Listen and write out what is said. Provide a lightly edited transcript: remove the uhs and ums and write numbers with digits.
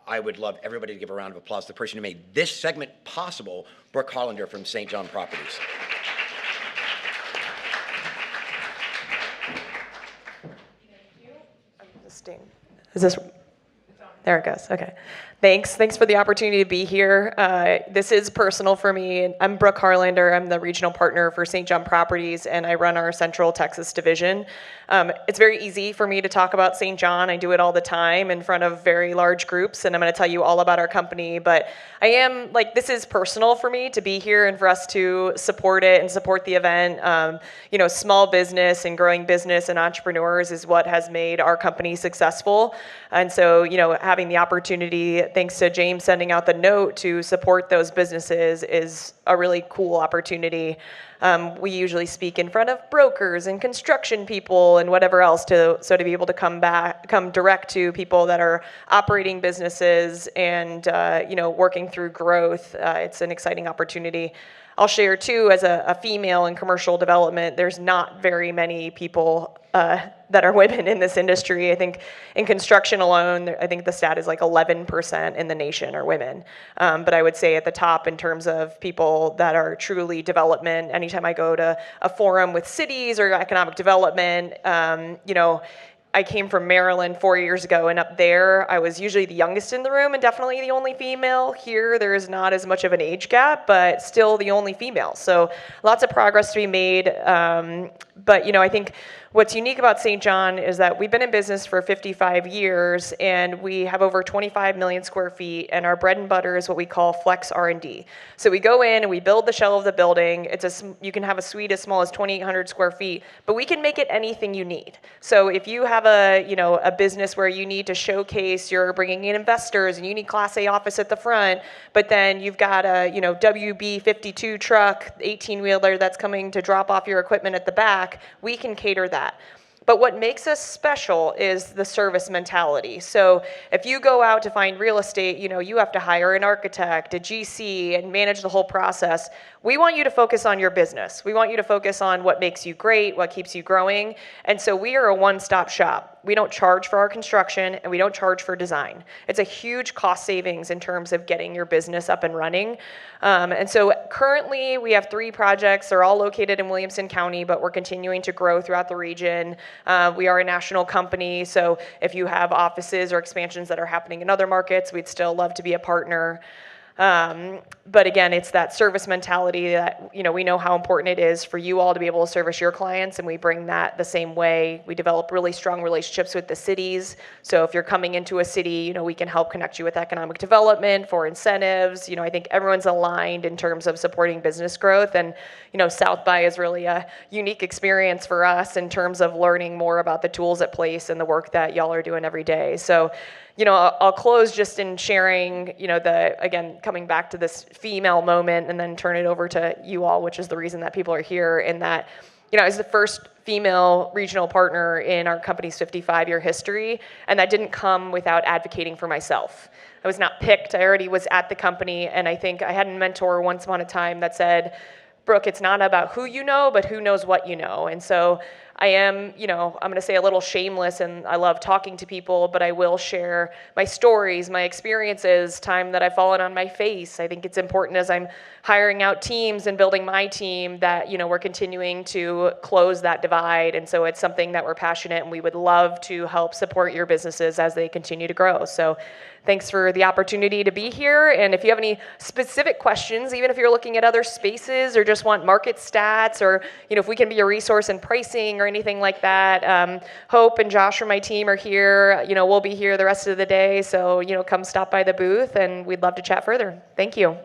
I would love everybody to give a round of applause to the person who made this segment possible, Brooke Harlander from St. John Properties. Is this? There it goes. Okay. Thanks for the opportunity to be here. This is personal for me. I'm Brooke Harlander. I'm the regional partner for St. John Properties, and I run our Central Texas division. It's very easy for me to talk about St. John. I do it all the time in front of very large groups, and I'm going to tell you all about our company. But this is personal for me to be here and for us to support it and support the event. Small business and growing business and entrepreneurs is what has made our company successful. And so, having the opportunity, thanks to James sending out the note to support those businesses, is a really cool opportunity. We usually speak in front of brokers and construction people and whatever else to be able to come direct to people that are operating businesses and working through growth. It's an exciting opportunity. I'll share too, as a female in commercial development, there's not very many people that are women in this industry. I think in construction alone, I think the stat is like 11% in the nation are women. But I would say at the top in terms of people that are truly development, anytime I go to a forum with cities or economic development, I came from Maryland 4 years ago, and up there, I was usually the youngest in the room and definitely the only female. Here, there is not as much of an age gap, but still the only female. So lots of progress to be made. But I think what's unique about St. John is that we've been in business for 55 years, and we have over 25 million square feet, and our bread and butter is what we call flex R&D. So we go in and we build the shell of the building. You can have a suite as small as 2,800 square feet, but we can make it anything you need. So if you have a business where you need to showcase you're bringing in investors and you need Class A office at the front, but then you've got a WB52 truck, 18-wheeler that's coming to drop off your equipment at the back, we can cater that. But what makes us special is the service mentality. So if you go out to find real estate, you have to hire an architect, a GC, and manage the whole process. We want you to focus on your business. We want you to focus on what makes you great, what keeps you growing. And so we are a one-stop shop. We don't charge for our construction, and we don't charge for design. It's a huge cost savings in terms of getting your business up and running. And so currently we have 3 projects. They're all located in Williamson County, but we're continuing to grow throughout the region. We are a national company, so if you have offices or expansions that are happening in other markets, we'd still love to be a partner. But again, it's that service mentality that, we know how important it is for you all to be able to service your clients, and we bring that the same way. We develop really strong relationships with the cities. So if you're coming into a city, we can help connect you with economic development for incentives. I think everyone's aligned in terms of supporting business growth. And, South by is really a unique experience for us in terms of learning more about the tools at place and the work that y'all are doing every day. So, I'll close just in sharing, again, coming back to this female moment and then turn it over to you all, which is the reason that people are here, in that, I was the first female regional partner in our company's 55-year history, and that didn't come without advocating for myself. I was not picked. I already was at the company, and I think I had a mentor once upon a time that said, Brooke, it's not about who you know, but who knows what you know. And so I am, I'm going to say a little shameless, and I love talking to people, but I will share my stories, my experiences, time that I've fallen on my face. I think it's important as I'm hiring out teams and building my team that, we're continuing to close that divide. And so it's something that we're passionate, and we would love to help support your businesses as they continue to grow. So thanks for the opportunity to be here. And if you have any specific questions, even if you're looking at other spaces or just want market stats, or, if we can be a resource in pricing or anything like that, Hope and Josh from my team are here. We'll be here the rest of the day. So, come stop by the booth, and we'd love to chat further. Thank you.